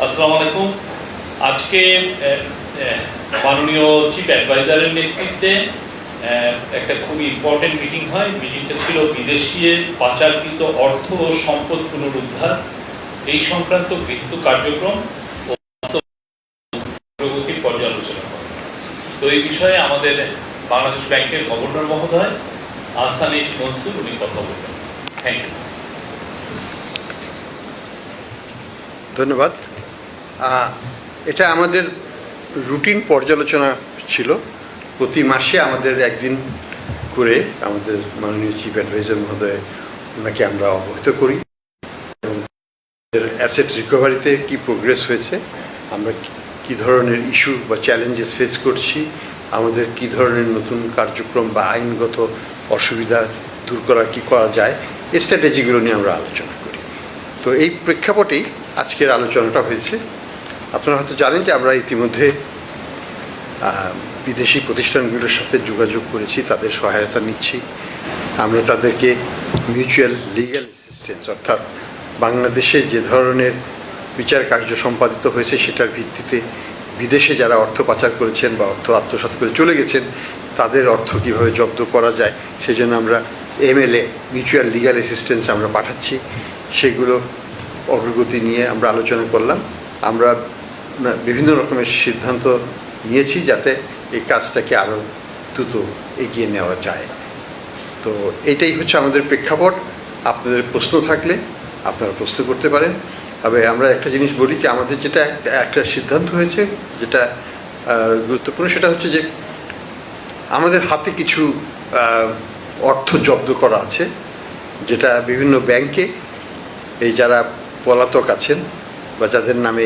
আসসালামু আলাইকুম। আজকে মাননীয় চিফ অ্যাডভাইজারের নেতৃত্বে একটা খুব ইম্পর্টেন্ট মিটিং হয়। মিটিংটা ছিল বিদেশি পাচারকৃত অর্থ ও সম্পদ পুনরুদ্ধার এই সংক্রান্ত গৃহীত কার্যক্রম ও প্রগতির পর্যালোচনা করে। তো এই বিষয়ে আমাদের বাংলাদেশ ব্যাংকের গভর্নর মহোদয় আহসানুল মনসুর উনি কথা বলবেন। Thank you. ধন্যবাদ। এটা আমাদের রুটিন পর্যালোচনা ছিল। প্রতি মাসে আমাদের একদিন করে আমাদের মাননীয় চিফ অ্যাডভাইজার মহোদয় ওনাকে আমরা অবহিত করি এবং অ্যাসেট রিকভারিতে কি প্রোগ্রেস হয়েছে, আমরা কি ধরনের ইস্যু বা চ্যালেঞ্জেস ফেস করছি, আমাদের কি ধরনের নতুন কার্যক্রম বা আইনগত অসুবিধা দূর করা কি করা যায়, এই স্ট্র্যাটেজিগুলো নিয়ে আমরা আলোচনা করি। তো এই প্রেক্ষাপটেই আজকের আলোচনাটা হয়েছে। আপনারা হয়তো জানেন যে আমরা ইতিমধ্যে বিদেশি প্রতিষ্ঠানগুলোর সাথে যোগাযোগ করেছি, তাদের সহায়তা নিচ্ছি। আমরা তাদেরকে মিউচুয়াল লিগ্যাল অ্যাসিস্ট্যান্স অর্থাৎ বাংলাদেশে যে ধরনের বিচার কার্য সম্পাদিত হয়েছে সেটার ভিত্তিতে বিদেশে যারা অর্থ পাচার করেছেন বা অর্থ আত্মসাৎ করে চলে গেছেন তাদের অর্থ কীভাবে জব্দ করা যায় সেজন্য আমরা MLA মিউচুয়াল লিগ্যাল অ্যাসিস্ট্যান্স আমরা পাঠাচ্ছি। সেগুলো অগ্রগতি নিয়ে আমরা আলোচনা করলাম। আমরা বিভিন্ন রকমের সিদ্ধান্ত নিয়েছি যাতে এই কাজটাকে আরও দ্রুত এগিয়ে নেওয়া যায়। তো এটাই হচ্ছে আমাদের প্রেক্ষাপট। আপনাদের প্রশ্ন থাকলে আপনারা প্রশ্ন করতে পারেন। তবে আমরা একটা জিনিস বলি যে আমাদের যেটা একটা সিদ্ধান্ত হয়েছে যেটা গুরুত্বপূর্ণ, সেটা হচ্ছে যে আমাদের হাতে কিছু অর্থ জব্দ করা আছে যেটা বিভিন্ন ব্যাংকে এই যারা পলাতক আছেন বা যাদের নামে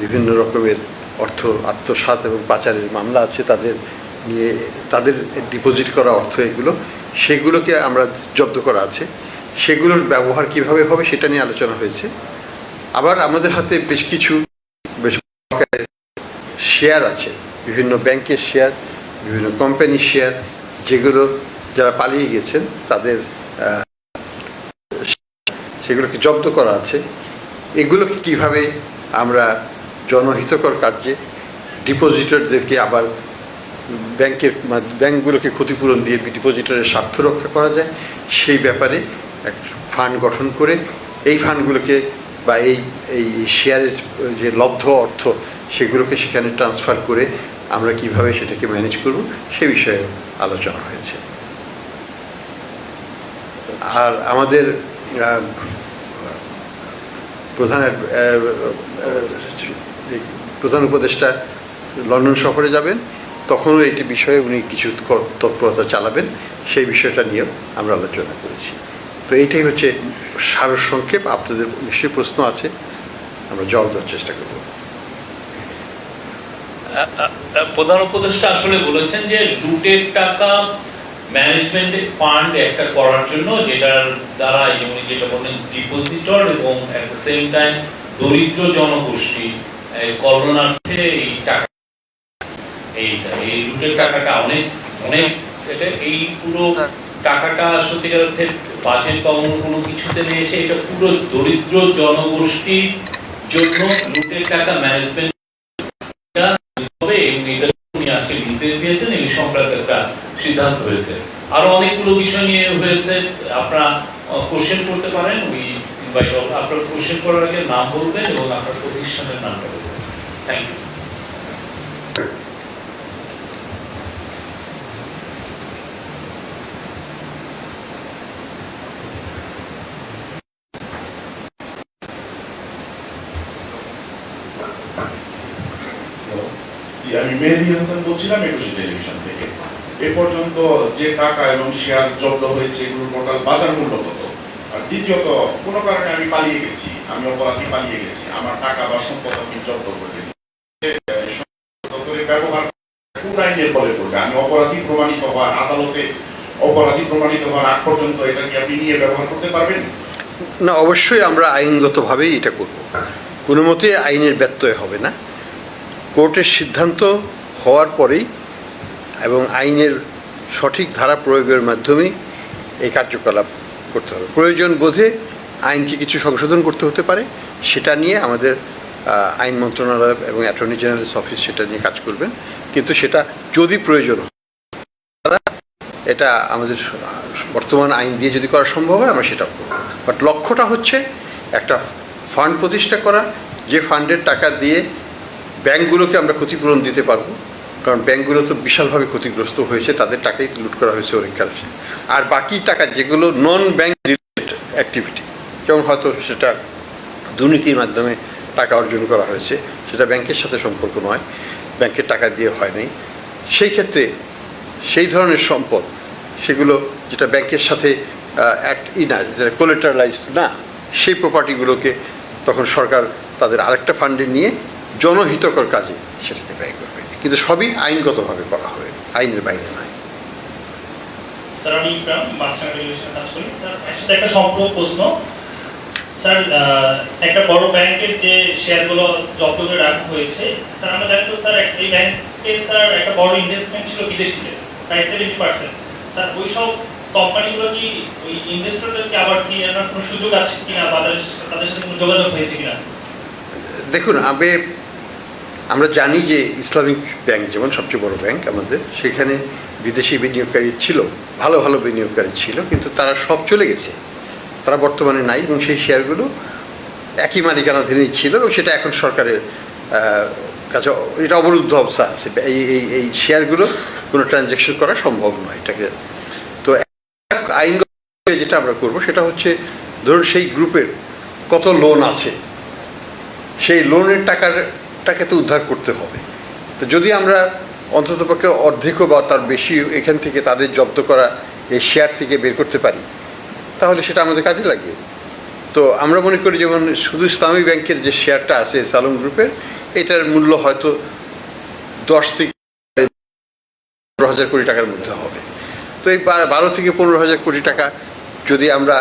বিভিন্ন রকমের অর্থ আত্মসাৎ এবং পাচারের মামলা আছে তাদের নিয়ে তাদের ডিপোজিট করা অর্থ সেগুলোকে আমরা জব্দ করা আছে। সেগুলোর ব্যবহার কিভাবে হবে সেটা নিয়ে আলোচনা হয়েছে। আবার আমাদের হাতে বেশ কিছু শেয়ার আছে, বিভিন্ন ব্যাংকের শেয়ার, বিভিন্ন কোম্পানির শেয়ার, যেগুলো যারা পালিয়ে গেছেন তাদের সেগুলোকে জব্দ করা আছে। এগুলোকে কিভাবে আমরা জনহিতকর কার্যে ডিপোজিটরদেরকে আবার ব্যাংকগুলোকে ক্ষতিপূরণ দিয়ে ডিপোজিটরের স্বার্থ রক্ষা করা যায় সেই ব্যাপারে এক ফান্ড গঠন করে এই ফান্ডগুলোকে বা এই শেয়ারের যে লব্ধ অর্থ সেগুলোকে সেখানে ট্রান্সফার করে আমরা কিভাবে সেটাকে ম্যানেজ করব সে বিষয়ে আলোচনা হয়েছে। আর আমাদের প্রধান উপদেষ্টা লন্ডন সফরে যাবেন, তখনও এইটি বিষয়ে উনি কিছু তৎপরতা চালাবেন, সেই বিষয়টা নিয়েও আমরা আলোচনা করেছি। তো এইটাই হচ্ছে সারসংক্ষেপ। আপনাদের নিশ্চয়ই প্রশ্ন আছে, আমরা জবাব দেওয়ার চেষ্টা করব। প্রধান উপদেষ্টা আসলে বলেছেন যে লুটের টাকা ম্যানেজমেন্ট ফান্ড একটা করার জন্য, যেটার দ্বারা উনি যেটা বলেন ডিপোজিটর এবং অ্যাট দ্য সেম টাইম দরিদ্র জনগোষ্ঠী করোনার্থে এই লুটের টাকাটা অনেক এটা এই পুরো টাকাটা সত্যিকার অর্থে বাজেট বা অন্য কোনো কিছুতে নিয়ে এসে এটা পুরো দরিদ্র জনগোষ্ঠীর জন্য লুটের টাকা ম্যানেজমেন্ট হবে এবং এটা উনি আজকে নির্দেশ দিয়েছেন। এই সংক্রান্ত একটা সিদ্ধান্ত হয়েছে। আরো অনেকগুলো বিষয় নিয়ে হয়েছে। আপনারা কোশ্চেন করতে পারেন। আপনার কোশ্চেন করার আগে নাম বলবেন এবং আপনার প্রতিষ্ঠানের নামটা বলবেন। Thank you. আমি মেহেদী হাসান বলছিলাম একুশে টেলিভিশন থেকে। এ পর্যন্ত যে টাকা এবং শেয়ার জব্দ হয়েছে এগুলোর টোটাল বাজার মূল্য কত? আর দ্বিতীয়ত, কোনো কারণে আমি পালিয়ে গেছি, আমি অপরাধী পালিয়ে গেছি, আমার টাকা বা সম্পদ আপনি জব্দ করে ব্যবহার কোন আইনের ফলে করবে? আমি অপরাধী প্রমাণিত হওয়ার আদালতে অপরাধী প্রমাণিত হওয়ার আগ পর্যন্ত এটা কি আপনি নিয়ে ব্যবহার করতে পারবেন? না, অবশ্যই আমরা আইনগতভাবেই এটা করব। কোনো মতে আইনের ব্যত্যয় হবে না। কোর্টের সিদ্ধান্ত হওয়ার পরেই এবং আইনের সঠিক ধারা প্রয়োগের মাধ্যমে এই কার্যকলাপ করতে হবে। প্রয়োজন বোধে আইনকে কিছু সংশোধন করতে হতে পারে, সেটা নিয়ে আমাদের আইন মন্ত্রণালয় এবং অ্যাটর্নি জেনারেলস অফিস সেটা নিয়ে কাজ করবেন, কিন্তু সেটা যদি প্রয়োজন হয় এটা আমাদের বর্তমান আইন দিয়ে যদি করা সম্ভব হয় আমরা সেটাও করব। বাট লক্ষ্যটা হচ্ছে একটা ফান্ড প্রতিষ্ঠা করা, যে ফান্ডের টাকা দিয়ে ব্যাংকগুলোকে আমরা ক্ষতিপূরণ দিতে পারবো, কারণ ব্যাংকগুলো তো বিশালভাবে ক্ষতিগ্রস্ত হয়েছে, তাদের টাকাই তো লুট করা হয়েছে অনেক কারণে। আর বাকি টাকা যেগুলো নন ব্যাংক রিলেটেড অ্যাক্টিভিটি, যেমন হয়তো সেটা দুর্নীতির মাধ্যমে টাকা অর্জন করা হয়েছে, সেটা ব্যাংকের সাথে সম্পর্ক নয়, ব্যাংকের টাকা দিয়ে হয় নাই, সেই ক্ষেত্রে সেই ধরনের সম্পদ সেগুলো যেটা ব্যাংকের সাথে যেটা কোলেটারালাইজড না, সেই প্রপার্টিগুলোকে তখন সরকার তাদের আরেকটা ফান্ডে নিয়ে জনহিতকর কাজে সেটাকে ব্যয় করবে, কিন্তু সবই আইনগতভাবে করা হবে, আইনের বাইরে নয়। স্যার আমি ইকরাম মাস্টার রিলেশনে কাজ করি। স্যার একসাথে একটা সম্পূর্ণ প্রশ্ন। স্যার একটা বড় ব্যাংকের যে শেয়ারগুলো জব্দ করে রাখা হয়েছে, স্যার আমরা জানি তো স্যার এই ব্যাংকে স্যার একটা বড় ইনভেস্টমেন্ট ছিল বিদেশিদের প্রায় 70%। স্যার ওই সব কোম্পানিগুলো কি ওই ইনভেস্টরদেরকে আবার কি আনার কোনো সুযোগ আছে কিনা বা তাদের সাথে কোনো যোগাযোগ হয়েছে কিনা? দেখুন, আমরা জানি যে ইসলামিক ব্যাংক যেমন সবচেয়ে বড় ব্যাংক আমাদের, সেখানে বিদেশি বিনিয়োগকারী ছিল, ভালো ভালো বিনিয়োগকারী ছিল, কিন্তু তারা সব চলে গেছে, তারা বর্তমানে নাই, এবং সেই শেয়ারগুলো একই মালিকানাধীনই ছিল, এবং সেটা এখন সরকারের কাছে এটা অবরুদ্ধ অবস্থা আছে। এই শেয়ারগুলো কোনো ট্রানজ্যাকশন করা সম্ভব নয় এটাকে। তো আইনগত যেটা আমরা করব সেটা হচ্ছে, ধরুন সেই গ্রুপের কত লোন আছে, সেই লোনের টাকাকে তো উদ্ধার করতে হবে। তো যদি আমরা অন্ততপক্ষে অর্ধেক বা তার বেশি এখান থেকে তাদের জব্দ করা এই শেয়ার থেকে বের করতে পারি, তাহলে সেটা আমাদের কাজে লাগবে। তো আমরা মনে করি যেমন শুধু ইসলামী ব্যাংকের যে শেয়ারটা আছে সালম গ্রুপের, এটার মূল্য হয়তো 10 থেকে 15,000 কোটি টাকার মধ্যে হবে। তো এই 12 থেকে 15,000 কোটি টাকা যদি আমরা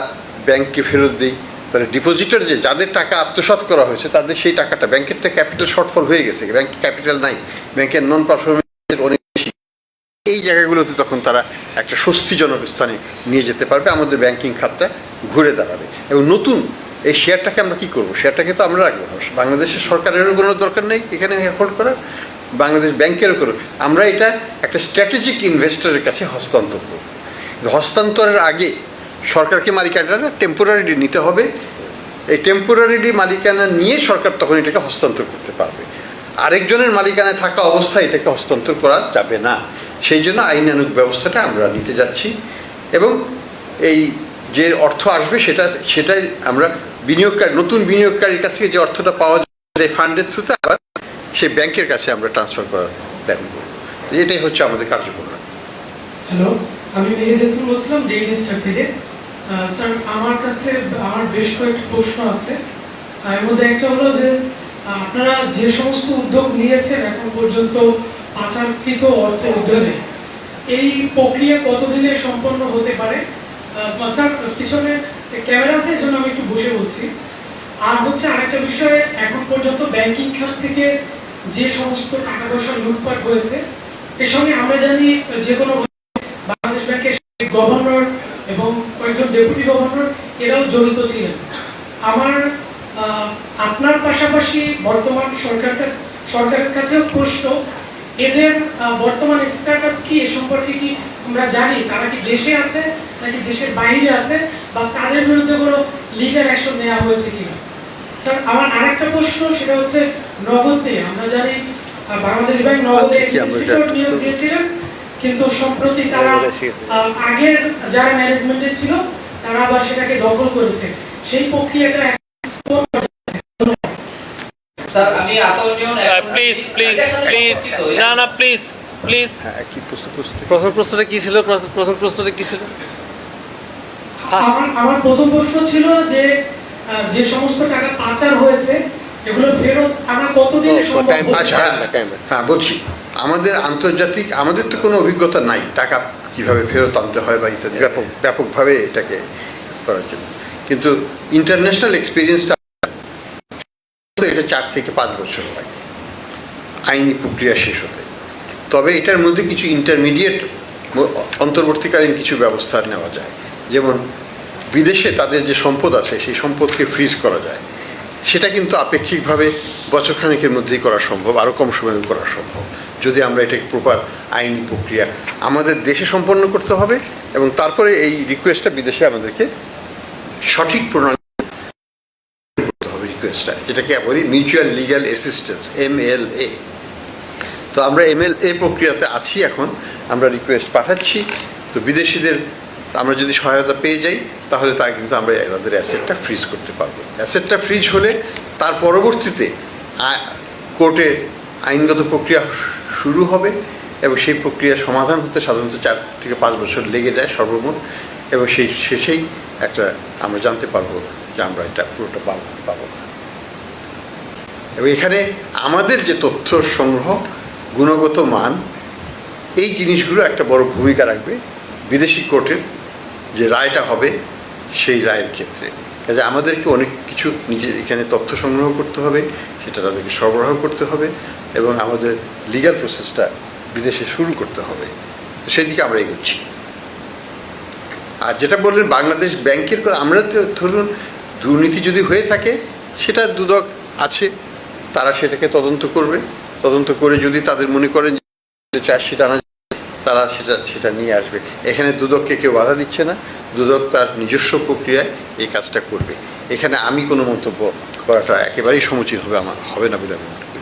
ব্যাংককে ফেরত দিই, তাহলে ডিপোজিটার যাদের টাকা আত্মসাৎ করা হয়েছে তাদের সেই টাকাটা, ব্যাংকের তো ক্যাপিটাল শর্টফল হয়ে গেছে, ব্যাংক ক্যাপিটাল নাই, ব্যাংকের নন পারফরমেন্সের অনেক বেশি, এই জায়গাগুলোতে তখন তারা একটা স্বস্তিজনক স্থানে নিয়ে যেতে পারবে, আমাদের ব্যাংকিং খাতটা ঘুরে দাঁড়াবে। এবং নতুন এই শেয়ারটাকে আমরা কী করবো, শেয়ারটাকে তো আমরা রাখবো, বাংলাদেশের সরকারেরও কোনো দরকার নেই এখানে হোল্ড করার, বাংলাদেশ ব্যাংকেরও করো, আমরা এটা একটা স্ট্র্যাটেজিক ইনভেস্টরের কাছে হস্তান্তর করব। হস্তান্তরের আগে সরকারকে মালিকানাটা টেম্পোরারিলি নিতে হবে, এই টেম্পোরারিলি মালিকানা নিয়ে সরকার তখন এটাকে হস্তান্তর করতে পারবে, আরেকজনের মালিকানায় থাকা অবস্থায় এটাকে হস্তান্তর করা যাবে না। সেই জন্য আইনানুগ ব্যবস্থাটা আমরা নিতে যাচ্ছি, এবং এই যে অর্থ আসবে সেটাই আমরা নতুন বিনিয়োগকারীর কাছ থেকে যে অর্থটা পাওয়া যাবে এই ফান্ডের থ্রুতে আবার সেই ব্যাংকের কাছে আমরা ট্রান্সফার করার প্ল্যান করব। এটাই হচ্ছে আমাদের কার্যক্রম। হ্যালো, আমি মেহেদ বলছিলাম ডেইলি স্টার থেকে। স্যার আমার বেশ কয়েকটি প্রশ্ন আছে। এর মধ্যে একটা হলো যে আপনারা যে সমস্ত উদ্যোগ নিয়েছেন এখন পর্যন্ত পাচারকৃত অর্থ উদ্ধারে, এই প্রক্রিয়া কতদিনে সম্পন্ন হতে পারে? স্যার পিছনে ক্যামেরা আছে, এই জন্য আমি একটু বসে বলছি। আর হচ্ছে আরেকটা বিষয়, এখন পর্যন্ত ব্যাংকিং খাত থেকে যে সমস্ত টাকা পয়সা লুটপাট হয়েছে, এর সঙ্গে আমরা জানি যে কোনো বাংলাদেশ ব্যাংকের গভর্নর এবং কয়েকজন ডেপুটি গভর্নর এরাও জড়িত ছিলেন। আপনার পাশাপাশি বর্তমান সরকারের কাছেও প্রশ্ন, এদের বর্তমান স্ট্যাটাস কি, এ সম্পর্কে কি আমরা জানি? তারা কি দেশে আছে নাকি দেশের বাইরে আছে, বা তাদের বিরুদ্ধে কোনো লিগ্যাল অ্যাকশন নেওয়া হয়েছে কিনা? স্যার আমার আরেকটা প্রশ্ন, সেটা হচ্ছে নগদ নিয়ে। আমরা জানি বাংলাদেশ ব্যাংক নগদে নিয়োগ দিয়েছিলেন, কিন্তু সম্প্রতি তারা আগের যারা ম্যানেজমেন্টে ছিল তারা আবার সেটাকে দখল করেছে, সেই প্রক্রিয়াটা প্রথম প্রশ্নটা কি ছিল? আমার প্রথম প্রশ্ন ছিল যে যে সমস্ত টাকা পাচার হয়েছে এগুলো ফেরত আনা কতদিনে সম্ভব? আচ্ছা, হ্যাঁ বলছি, আমাদের তো কোনো অভিজ্ঞতা নাই টাকা কিভাবে ফেরত আনতে হয় বা ইত্যাদি ব্যাপকভাবে এটাকে করার জন্য, কিন্তু ইন্টারন্যাশনাল এক্সপিরিয়েন্সটা এটা 4 থেকে 5 বছর লাগে আইনি প্রক্রিয়া শেষ হতে। তবে এটার মধ্যে কিছু ইন্টারমিডিয়েট অন্তর্বর্তীকালীন কিছু ব্যবস্থা নেওয়া যায়, যেমন বিদেশে তাদের যে সম্পদ আছে সেই সম্পদকে ফ্রিজ করা যায়, সেটা কিন্তু আপেক্ষিকভাবে বছরখানেকের মধ্যেই করা সম্ভব, আরও কম সময়ে করা সম্ভব, যদি আমরা এটাকে প্রপার আইনি প্রক্রিয়া আমাদের দেশে সম্পন্ন করতে হবে, এবং তারপরে এই রিকোয়েস্টটা বিদেশে আমাদেরকে সঠিক প্রণালী করতে হবে রিকোয়েস্টটা, যেটাকে বলি মিউচুয়াল লিগ্যাল অ্যাসিস্ট্যান্স, MLA। তো আমরা MLA প্রক্রিয়াতে আছি এখন, আমরা রিকোয়েস্ট পাঠাচ্ছি। তো বিদেশিদের আমরা যদি সহায়তা পেয়ে যাই তাহলে তা কিন্তু আমরা তাদের অ্যাসেটটা ফ্রিজ করতে পারবো। অ্যাসেটটা ফ্রিজ হলে তার পরবর্তীতে কোর্টের আইনগত প্রক্রিয়া শুরু হবে, এবং সেই প্রক্রিয়া সমাধান হতে সাধারণত 4 থেকে 5 বছর লেগে যায় সর্বমোট, এবং সেই শেষেই একটা আমরা জানতে পারবো যে আমরা এটা পুরোটা পাবো না। এবং এখানে আমাদের যে তথ্য সংগ্রহ, গুণগত মান, এই জিনিসগুলো একটা বড় ভূমিকা রাখবে বিদেশি কোর্টের যে রায়টা হবে সেই রায়ের ক্ষেত্রে। কাজে আমাদেরকে অনেক কিছু নিজে এখানে তথ্য সংগ্রহ করতে হবে, সেটা তাদেরকে সরবরাহ করতে হবে, এবং আমাদের লিগ্যাল প্রসেসটা বিদেশে শুরু করতে হবে। তো সেই দিকে আমরা এগোচ্ছি। আর যেটা বললেন বাংলাদেশ ব্যাংকের, আমরা তো ধরুন দুর্নীতি যদি হয়ে থাকে সেটা দুদক আছে, তারা সেটাকে তদন্ত করবে, তদন্ত করে যদি তাদের মনে করেন যে চার্জশিট আনা, তারা সেটা নিয়ে আসবে। এখানে দুদককে কেউ বাধা দিচ্ছে না, দুদক তার নিজস্ব প্রক্রিয়ায় এই কাজটা করবে। এখানে আমি কোনো মন্তব্য করাটা একেবারেই সমুচিত হবে না বলে আমি মনে করি।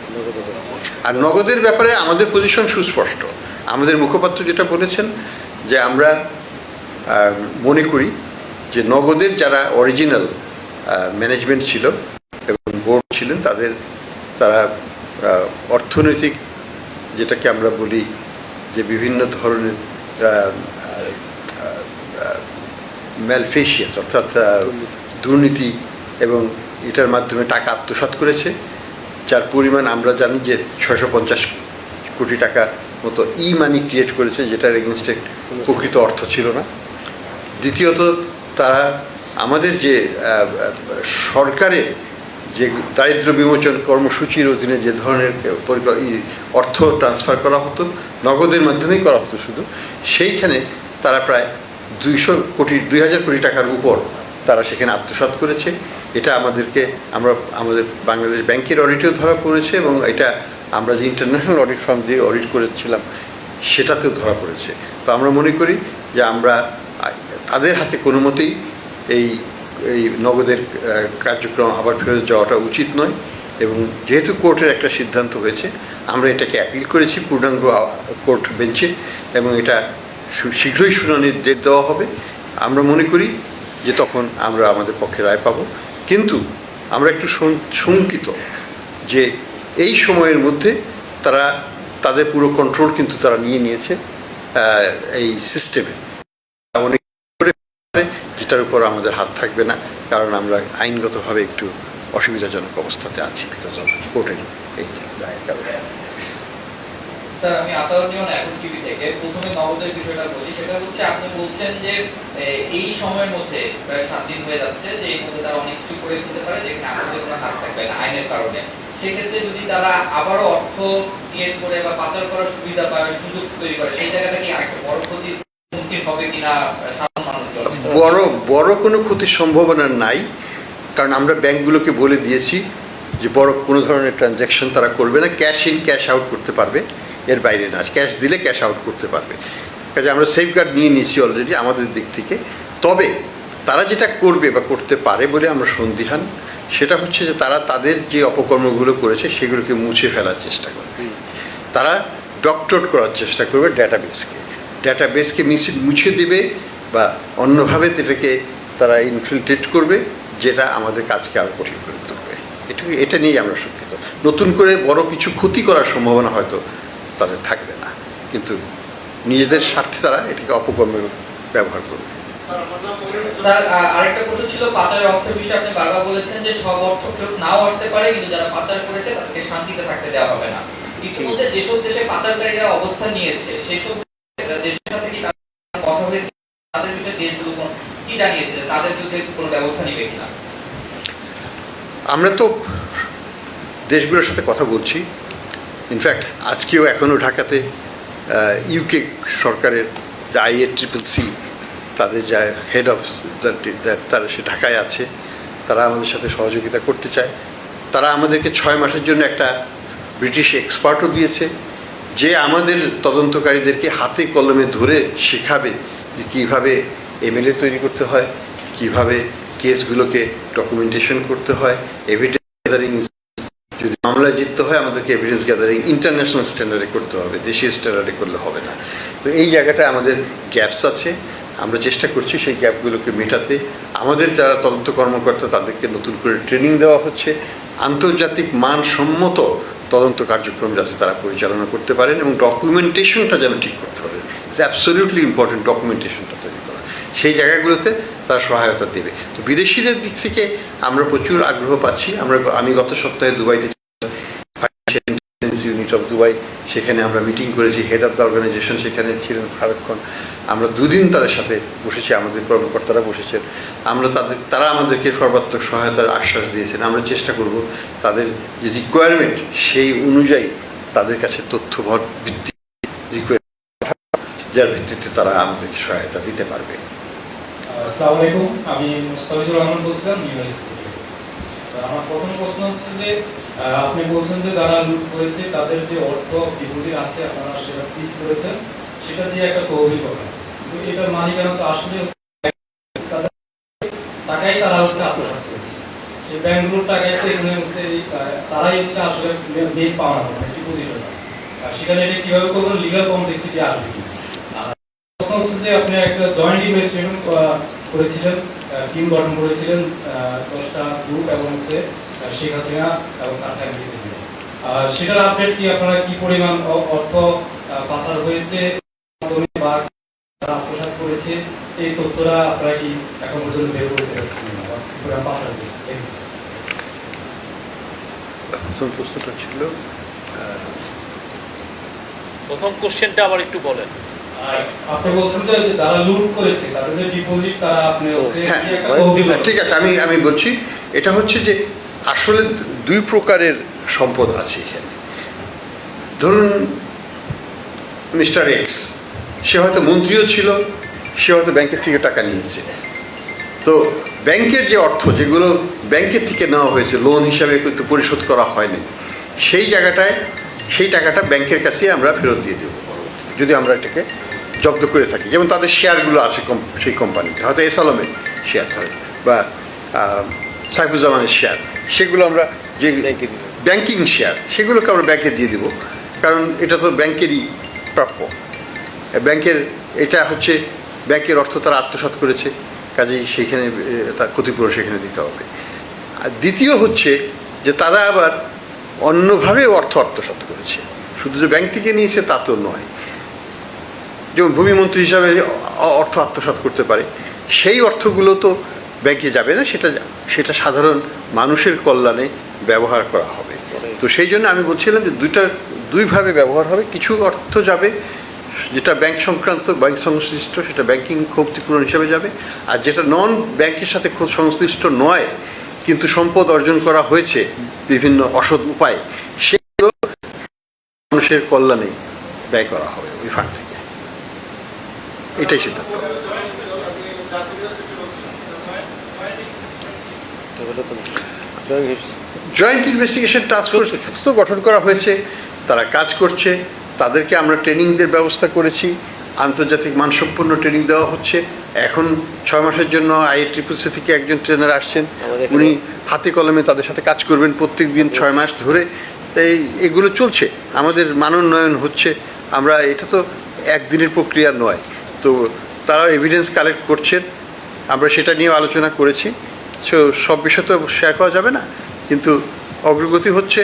আর নগদের ব্যাপারে আমাদের পজিশন সুস্পষ্ট। আমাদের মুখপাত্র যেটা বলেছেন যে আমরা মনে করি যে নগদের যারা অরিজিনাল ম্যানেজমেন্ট ছিল এবং বোর্ড ছিলেন, তারা অর্থনৈতিক, যেটাকে আমরা বলি যে বিভিন্ন ধরনের ম্যালফেশিয়াস, অর্থাৎ দুর্নীতি, এবং এটার মাধ্যমে টাকা আত্মসাৎ করেছে, যার পরিমাণ আমরা জানি যে 650 কোটি টাকা মতো মানি ক্রিয়েট করেছে, যেটার এগেনস্টে প্রকৃত অর্থ ছিল না। দ্বিতীয়ত, তারা আমাদের যে সরকারের যে দারিদ্র্য বিমোচন কর্মসূচির অধীনে যে ধরনের অর্থ ট্রান্সফার করা হতো, নগদের মাধ্যমেই করা হতো শুধু, সেইখানে তারা প্রায় 2000 কোটি টাকার উপর তারা সেখানে আত্মসাৎ করেছে। এটা আমাদের বাংলাদেশ ব্যাংকের অডিটেও ধরা পড়েছে, এবং এটা আমরা যে ইন্টারন্যাশনাল অডিট ফার্ম দিয়ে অডিট করেছিলাম সেটাতেও ধরা পড়েছে। তো আমরা মনে করি যে আমরা তাদের হাতে কোনো মতেই এই নগদের কার্যক্রম আবার ফেরত যাওয়াটা উচিত নয়, এবং যেহেতু কোর্টের একটা সিদ্ধান্ত হয়েছে, আমরা এটাকে অ্যাপিল করেছি পূর্ণাঙ্গ কোর্ট বেঞ্চে, এবং এটা শীঘ্রই শুনানির ডেট দেওয়া হবে। আমরা মনে করি যে তখন আমরা আমাদের পক্ষে রায় পাব, কিন্তু আমরা একটু শঙ্কিত যে এই সময়ের মধ্যে তাদের পুরো কন্ট্রোল কিন্তু তারা নিয়ে নিয়েছে এই সিস্টেমে, অনেক যেটার উপর আমাদের হাত থাকবে না, কারণ আমরা আইনগতভাবে একটু অসুবিধাজনক অবস্থাতে আছি বিকজ অফ কোর্টের এই রায়ের কারণে। স্যার, আমি আতাউরনিয়ন এখন টিভি থেকে প্রথমে নগদের বিষয়টা বলি। সেটা হচ্ছে, আপনি বলছেন যে এই সময়ের মধ্যে প্রায় 7 দিন হয়ে যাচ্ছে, যে এই মধ্যে তারা অনেক কিছু করে দিতে পারে যেখানে আমাদের কোনো হাত থাকবে না আইনের কারণে। সেক্ষেত্রে যদি তারা আবারও অর্থ ক্রিয়েট করে বা পাচার করার সুবিধা পায়, সুযোগ তৈরি করে, সেই জায়গাটা কি আরেকটা বড় ক্ষতির সম্মুখীন হবে কিনা সাধারণ মানুষজন? বড় কোনো ক্ষতির সম্ভাবনা নাই, কারণ আমরা ব্যাংকগুলোকে বলে দিয়েছি যে বড় কোনো ধরনের ট্রানজ্যাকশন তারা করবে না, ক্যাশ ইন ক্যাশ আউট করতে পারবে, এর বাইরে না। ক্যাশ দিলে ক্যাশ আউট করতে পারবে। কাজে আমরা সেফগার্ড নিয়ে নিয়েছি অলরেডি আমাদের দিক থেকে। তবে তারা যেটা করবে বা করতে পারে বলে আমরা সন্দিহান, সেটা হচ্ছে যে তারা তাদের যে অপকর্মগুলো করেছে সেগুলোকে মুছে ফেলার চেষ্টা করবে। তারা ডক্টরেট করার চেষ্টা করবে ডেটাবেসকে মুছে দেবে, বা অন্যভাবে এটাকে তারা ইনফিল্ট্রেট করবে, যেটা আমাদের কাজকে আরও কঠিন করে তুলবে। এটা নিয়েই আমরা শঙ্কিত। নতুন করে বড় কিছু ক্ষতি করার সম্ভাবনা হয়তো তাদের থাকবে না, কিন্তু নিজেদের স্বার্থে তারা এটাকে অপকর্মে ব্যবহার করবে। স্যার, আরেকটা কথা ছিল পাচারের অর্থের বিষয়ে। আপনি বারবার বলেছেন যে সব অর্থ ফেরত নাও আসতে পারে, কিন্তু যারা পাচার করেছে তাদেরকে শান্তিতে থাকতে দেওয়া হবে না। ইতিমধ্যে যেসব দেশে পাচারকারীরা অবস্থান নিয়েছে সেসব দেশের সাথে কি কথা হয়েছে, তাদের বিষয়ে দেশগুলো কি জানিয়েছে, তাদের বিরুদ্ধে কোনো ব্যবস্থা নিবে কিনা? আমরা তো দেশগুলোর সাথে কথা বলছি। ইনফ্যাক্ট আজকেও এখনও ঢাকাতে ইউকে সরকারের যে IACCC, তাদের যা হেড অফ তারা সে ঢাকায় আছে। তারা আমাদের সাথে সহযোগিতা করতে চায়। তারা আমাদেরকে 6 মাসের জন্য একটা ব্রিটিশ এক্সপার্টও দিয়েছে, যে আমাদের তদন্তকারীদেরকে হাতে কলমে ধরে শেখাবে যে কীভাবে এমএলএ তৈরি করতে হয়, কিভাবে কেসগুলোকে ডকুমেন্টেশন করতে হয়, এভিডেন্স গ্যাদারিং, যদি মামলা জিততে হয় আমাদেরকে এভিডেন্স গ্যাদারিং ইন্টারন্যাশনাল স্ট্যান্ডার্ডে করতে হবে, দেশীয় স্ট্যান্ডার্ডে করলে হবে না। তো এই জায়গাটায় আমাদের গ্যাপস আছে, আমরা চেষ্টা করছি সেই গ্যাপগুলোকে মেটাতে। আমাদের যারা তদন্ত কর্মকর্তা তাদেরকে নতুন করে ট্রেনিং দেওয়া হচ্ছে, আন্তর্জাতিক মানসম্মত তদন্ত কার্যক্রম যাতে তারা পরিচালনা করতে পারেন, এবং ডকুমেন্টেশনটা যেন ঠিক করতে হবে। ইটস অ্যাবসলিউটলি ইম্পর্টেন্ট ডকুমেন্টেশনটা তৈরি করা, সেই জায়গাগুলোতে তারা সহায়তা দেবে। তো বিদেশিদের দিক থেকে আমরা প্রচুর আগ্রহ পাচ্ছি। আমি গত সপ্তাহে দুবাইতে financial intelligence unit of Dubai, সেখানে আমরা মিটিং করেছি, হেড অফ দ্য অর্গানাইজেশন সেখানে ছিলেন সারাক্ষণ। আমরা 2 দিন তাদের সাথে বসেছি, আমাদের কর্মকর্তারা বসেছেন। তারা আমাদেরকে সর্বাত্মক সহায়তার আশ্বাস দিয়েছেন। আমরা চেষ্টা করব তাদের যে রিকোয়ারমেন্ট সেই অনুযায়ী তাদের কাছে তথ্য ভিত্তিক যার ভিত্তিতে তারা আমাদেরকে সহায়তা দিতে পারবে। আসসালামু আলাইকুম, আমি মুস্তাফিজুর রহমান বলছিলাম ইউএস থেকে। আমার প্রথম প্রশ্ন হচ্ছে যে আপনি বলছেন যে যারা লুট করেছে তাদের যে অর্থ ডিপোজিট আছে আপনারা সেটা ফিক্স করেছেন, সেটা দিয়ে একটা তহবিল করেন, কিন্তু এটার মালিকানা তো আসলে তাদের টাকাই তারা হচ্ছে আত্মসাৎ করেছে। সেই ব্যাংকগুলোর টাকাই এখানে হচ্ছে তারাই হচ্ছে আসলে মেন পাওয়া না ডিপোজিট, সেখানে এটা কিভাবে করবেন, লিগাল কমপ্লেক্সিটি আসবে কি? প্রশ্ন হচ্ছে যে আপনি একটা জয়েন্ট ইনভেস্টমেন্ট করেছিলেন, টিম গঠন করেছিলেন 10টা গ্রুপ এবং হচ্ছে শেখ হাসিনা এবং তার ফ্যামিলি থেকে, সেটার আপডেট কি? আপনারা কি পরিমাণ অর্থ পাচার হয়েছে বা আত্মসাৎ করেছে, এই তথ্যটা আপনারা কি এখন পর্যন্ত বের করতে পারছেন না বা কি পরিমাণ পাচার হয়েছে? প্রথম প্রশ্নটা ছিল, প্রথম কোশ্চেনটা আবার একটু বলেন। আপনি বলছেন যে যারা লুট করেছে তাদের যে ডিপোজিট তারা আপনি হ্যাঁ ঠিক আছে, আমি বলছি এটা হচ্ছে যে আসলে 2 প্রকারের সম্পদ আছে এখানে। ধরুন মিস্টার এক্স, সে হয়তো মন্ত্রীও ছিল, সে হয়তো ব্যাংকের থেকে টাকা নিয়েছে। তো ব্যাংকের যে অর্থ যেগুলো ব্যাংকের থেকে নেওয়া হয়েছে লোন হিসাবে কিন্তু পরিশোধ করা হয়নি, সেই জায়গাটায় সেই টাকাটা ব্যাংকের কাছেই আমরা ফেরত দিয়ে দেবো পরবর্তীতে, যদি আমরা এটাকে জব্দ করে থাকি। যেমন তাদের শেয়ারগুলো আছে সেই কোম্পানিতে, হয়তো এস আলমের শেয়ার ধরে বা সাইফুজ্জামানের শেয়ার, সেগুলো আমরা যে ব্যাংকিং শেয়ার সেগুলোকে আমরা ব্যাংকে দিয়ে দেবো, কারণ এটা তো ব্যাংকেরই প্রাপ্য। ব্যাংকের এটা হচ্ছে ব্যাংকের অর্থ তারা আত্মসাৎ করেছে, কাজেই সেইখানে তার ক্ষতিপূরণ সেখানে দিতে হবে। আর দ্বিতীয় হচ্ছে যে তারা আবার অন্যভাবে অর্থ আত্মসাৎ করেছে, শুধু যে ব্যাংক থেকে নিয়েছে তা তো নয়। যেমন ভূমিমন্ত্রী হিসাবে অর্থ আত্মসাৎ করতে পারে, সেই অর্থগুলো তো ব্যাংকে যাবে না, সেটা সাধারণ মানুষের কল্যাণে ব্যবহার করা হবে। তো সেই জন্য আমি বলছিলাম যে 2ভাবে ব্যবহার হবে। কিছু অর্থ যাবে যেটা ব্যাংক সংক্রান্ত, ব্যাংক সংশ্লিষ্ট, সেটা ব্যাংকিং ক্ষতিপূরণ হিসাবে যাবে। আর যেটা নন ব্যাংকের সাথে সংশ্লিষ্ট নয় কিন্তু সম্পদ অর্জন করা হয়েছে বিভিন্ন অসৎ উপায়ে, সেগুলো মানুষের কল্যাণে ব্যয় করা হবে ওই ফান্ড থেকে। এটাই সিদ্ধান্ত। জয়েন্ট ইনভেস্টিগেশন টাস্ক ফোর্স তো গঠন করা হয়েছে, তারা কাজ করছে, তাদেরকে আমরা ট্রেনিংদের ব্যবস্থা করেছি, আন্তর্জাতিক মানসম্পন্ন ট্রেনিং দেওয়া হচ্ছে। এখন 6 মাসের জন্য IEEE থেকে একজন ট্রেনার আসছেন, উনি হাতে কলমে তাদের সাথে কাজ করবেন প্রত্যেক দিন 6 মাস ধরে। তাই এগুলো চলছে, আমাদের মানোন্নয়ন হচ্ছে। আমরা এটা তো একদিনের প্রক্রিয়া নয়, তো তারা এভিডেন্স কালেক্ট করছেন, আমরা সেটা নিয়েও আলোচনা করেছি। সব বিষয় তো শেয়ার করা যাবে না, কিন্তু অগ্রগতি হচ্ছে,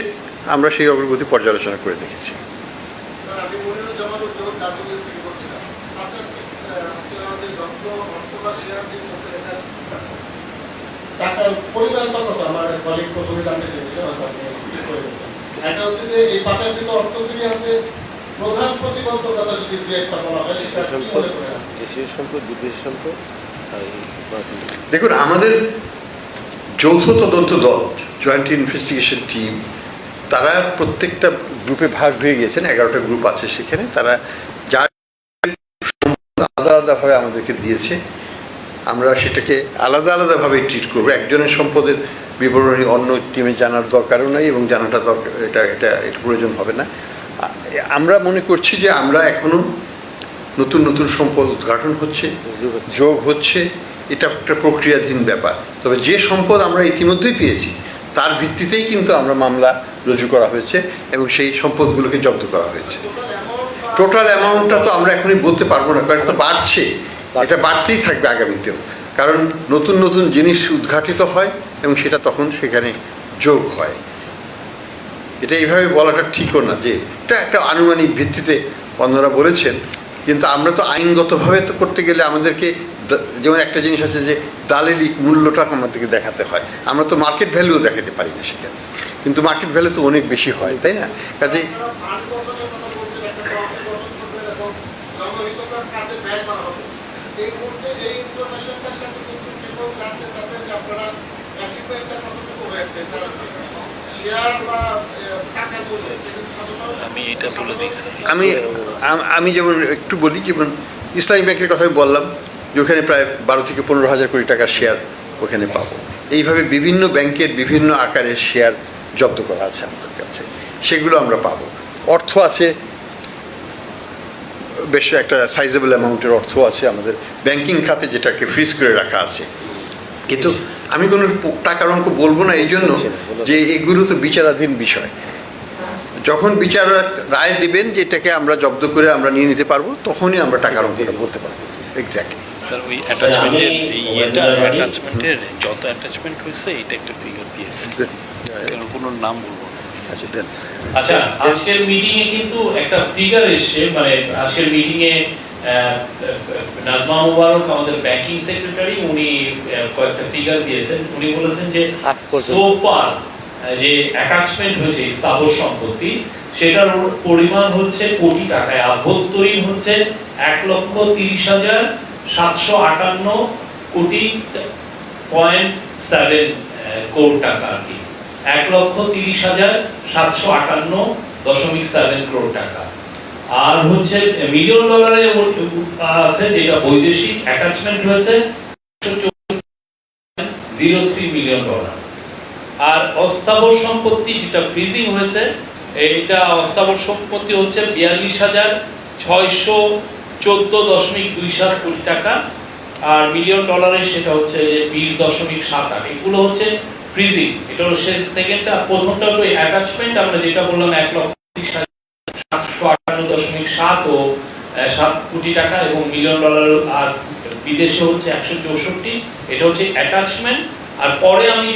আমরা সেই অগ্রগতি পর্যালোচনা করে দেখেছি। টাকার পরিমাণটা কত? আমার কলিগ প্রথমে জানতে চেয়েছিলাম, একটা হচ্ছে যে এই পাচারকৃত অর্থ থেকে আমাদের প্রধান প্রতিবন্ধকতা যদি একটা বলা হয়, দেশীয় সম্পদ, বিদেশি সম্পদ। দেখুন, আমাদের যৌথ তদন্ত দল, জয়েন্ট ইনভেস্টিগেশন টিম, তারা প্রত্যেকটা গ্রুপে ভাগ হয়ে গিয়েছেন, 11টা গ্রুপ আছে সেখানে। তারা যার আলাদা আলাদাভাবে আমাদেরকে দিয়েছে, আমরা সেটাকে আলাদা আলাদাভাবে ট্রিট করবো। একজনের সম্পদের বিবরণী অন্য টিমে জানার দরকারও নেই এবং জানাটা দরকার, এটা প্রয়োজন হবে না। আমরা মনে করছি যে আমরা এখনও নতুন নতুন সম্পদ উদ্ঘাটন হচ্ছে, যোগ হচ্ছে, এটা একটা প্রক্রিয়াধীন ব্যাপার। তবে যে সম্পদ আমরা ইতিমধ্যেই পেয়েছি তার ভিত্তিতেই কিন্তু আমরা মামলা রুজু করা হয়েছে এবং সেই সম্পদগুলোকে জব্দ করা হয়েছে। টোটাল অ্যামাউন্টটা তো আমরা এখনই বলতে পারবো না, কারণ এটা বাড়ছে, এটা বাড়তেই থাকবে আগামীতেও, কারণ নতুন নতুন জিনিস উদ্ঘাটিত হয় এবং সেটা তখন সেখানে যোগ হয়। এটা এইভাবে বলাটা ঠিকও না যে এটা একটা আনুমানিক ভিত্তিতে অন্যরা বলেছেন, কিন্তু আমরা তো আইনগতভাবে তো করতে গেলে আমাদেরকে যেমন একটা জিনিস আছে যে দালিলিক মূল্যটা আমাদেরকে দেখাতে হয়, আমরা তো মার্কেট ভ্যালুও দেখাতে পারি না সেখানে, কিন্তু মার্কেট ভ্যালু তো অনেক বেশি হয়, তাই না? কাজেই আমি যেমন একটু বলি, যেমন ইসলামী ব্যাংকের কথাই বললাম যে ওখানে প্রায় 12 থেকে 15,000 কোটি টাকার শেয়ার ওখানে পাবো। এইভাবে বিভিন্ন ব্যাংকের বিভিন্ন আকারের শেয়ার জব্দ করা আছে আমাদের কাছে, সেগুলো আমরা পাবো। অর্থ আছে, বেশ একটা সাইজেবল অ্যামাউন্টের অর্থ আছে আমাদের ব্যাংকিং খাতে, যেটাকে ফ্রিজ করে রাখা আছে। কিন্তু আমি কোনো টাকার অঙ্ক বলবো না এই জন্য যে এগুলো তো বিচারাধীন বিষয়। যখন বিচারক রায় দেবেন যে এটাকে আমরা জব্দ করে আমরা নিয়ে নিতে পারবো, তখনই আমরা টাকার অঙ্কটা বলতে পারবো। এক্স্যাক্টলি স্যার, ওই অ্যাটাচমেন্টের যত অ্যাটাচমেন্ট হয়েছে এটা একটা ফিগার দিয়ে কোনো নাম বলবো না। আচ্ছা দেন। আচ্ছা, আজকের মিটিং এ কিন্তু একটা ফিগার এসছে, মানে আজকের মিটিং এ নাজমা মুবারক আমাদের ব্যাংকিং সেক্রেটারি, উনি কয়েকটা ফিগার দিয়েছেন। উনি বলেছেন যে সোফার যে অ্যাটাচমেন্ট হয়েছে স্থাবর সম্পত্তি, সেটার পরিমাণ হচ্ছে কোটি টাকায়, আভ্যন্তরীণ হচ্ছে 1,30,758 কোটি 0.7 কোটি টাকা আর কি, 1,30,758.7 কোটি টাকা। আর হচ্ছে মিলিয়ন ডলারে আছে যেটা বৈদেশিক অ্যাটাচমেন্ট হয়েছে 0.03 মিলিয়ন ডলার। আর অস্থাবর সম্পত্তি যেটা ফ্রিজিং হয়েছে, এইটা অস্থাবর সম্পত্তি হচ্ছে 42,614.27 কোটি টাকা। আর মিলিয়ন ডলারে সেটা হচ্ছে 20.78। এগুলো হচ্ছে ফ্রিজিং, এটা হলো সেকেন্ডটা। প্রথমটা হলো অ্যাটাচমেন্ট, আমরা যেটা বললাম 1,758.7 ও 7 কোটি টাকা এবং মিলিয়ন ডলার। আর বিদেশে হচ্ছে 164, এটা হচ্ছে অ্যাটাচমেন্ট। আর পরে আমি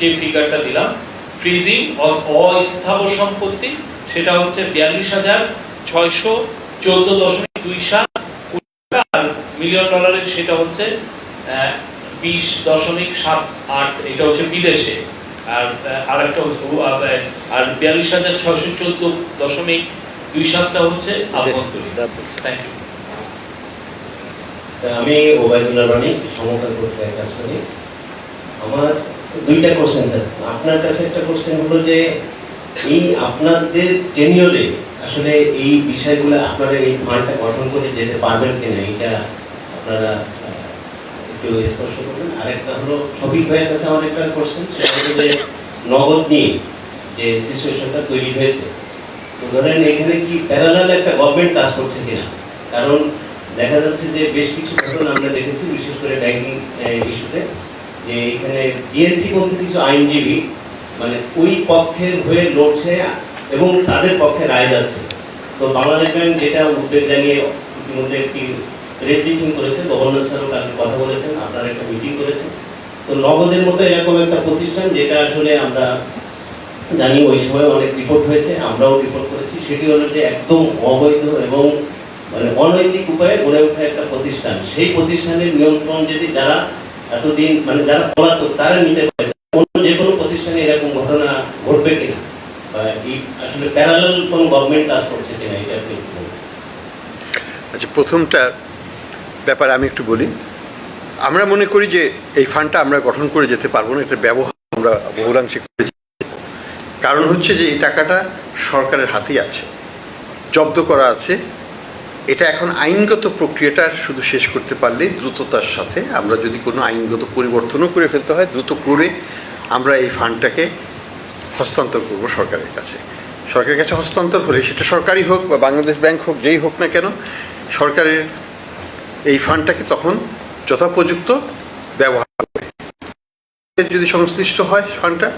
যে ফিগারটা দিলাম ফ্রিজিং অস্থাবর সম্পত্তি, সেটা হচ্ছে 42,614.27 কোটি টাকা। আর মিলিয়ন ডলারের সেটা হচ্ছে 20.78, এটা হচ্ছে বিদেশে। আর আরেকটা আর 42,614.27 হচ্ছে আভ্যন্তরীণ। Thank you. আমি ওবায়দুল্লাহ রানী, সমকাল পত্রিকায় কাজ করি। আমার দুইটা কোশ্চেন স্যার। আপনার কাছে একটা কোশ্চেন হলো যে এই আপনাদের টেনিয়রে আসলে এই বিষয়গুলো আপনারা এই ফান্ডটা গঠন করে যেতে পারবেন কিনা, এটা আপনারা একটু স্পষ্ট করবেন। আরেকটা হলো শফিক ভাইয়ের কাছে আমার একটা কোশ্চেন, সেটা হলো যে নগদ নিয়ে যে সিচুয়েশনটা তৈরি হয়েছে, তো ধরেন এখানে কি প্যারালাল একটা গভর্নমেন্ট কাজ করছে কিনা? কারণ দেখা যাচ্ছে যে বেশ কিছু ঘটনা আমরা দেখেছি, বিশেষ করে ব্যাংকিং ইস্যুতে, যে এখানে বিএনপি বলতে কিছু আইনজীবী মানে ওই পক্ষের হয়ে লড়ছে এবং তাদের পক্ষে রায় যাচ্ছে। তো বাংলাদেশ ব্যাংক যেটা উদ্বেগ জানিয়ে ইতিমধ্যে একটি প্রেস ব্রিফিং করেছে, গভর্নর স্যারও কালকে কথা বলেছেন, আপনারা একটা মিটিং করেছেন। তো নগদের মতো এরকম একটা প্রতিষ্ঠান, যেটা আসলে আমরা জানি ওই সময় অনেক রিপোর্ট হয়েছে, আমরাও রিপোর্ট করেছি, সেটি হলো যে একদম অবৈধ এবং মানে অনৈতিক উপায়ে গড়ে ওঠা একটা প্রতিষ্ঠান। সেই প্রতিষ্ঠানের নিয়ন্ত্রণ যদি যারা এতদিন মানে যারা পলাতক তারা নিতে পারে, অন্য যে কোনো প্রতিষ্ঠানে এরকম ঘটনা ঘটবে কিনা, বা আসলে প্যারালাল কোন গভর্নমেন্ট কাজ করছে কিনা, এটা একটু বলুন। আচ্ছা, প্রথমটার ব্যাপারে আমি একটু বলি। আমরা মনে করি যে এই ফান্ডটা আমরা গঠন করে যেতে পারবো না, এটা ব্যবহার আমরা বহুলাংশে করেছি। কারণ হচ্ছে যে এই টাকাটা সরকারের হাতেই আছে, জব্দ করা আছে। এটা এখন আইনগত প্রক্রিয়াটা শুধু শেষ করতে পারলেই দ্রুততার সাথে, আমরা যদি কোনো আইনগত পরিবর্তনও করে ফেলতে হয় দ্রুত করে আমরা এই ফান্ডটাকে হস্তান্তর করব সরকারের কাছে। সরকারের কাছে হস্তান্তর হলে সেটা সরকারি হোক বা বাংলাদেশ ব্যাংক হোক, যেই হোক না কেন, সরকারের এই ফান্ডটাকে তখন যথোপযুক্ত ব্যবহার করে যদি সংশ্লিষ্ট হয় ফান্ডটা,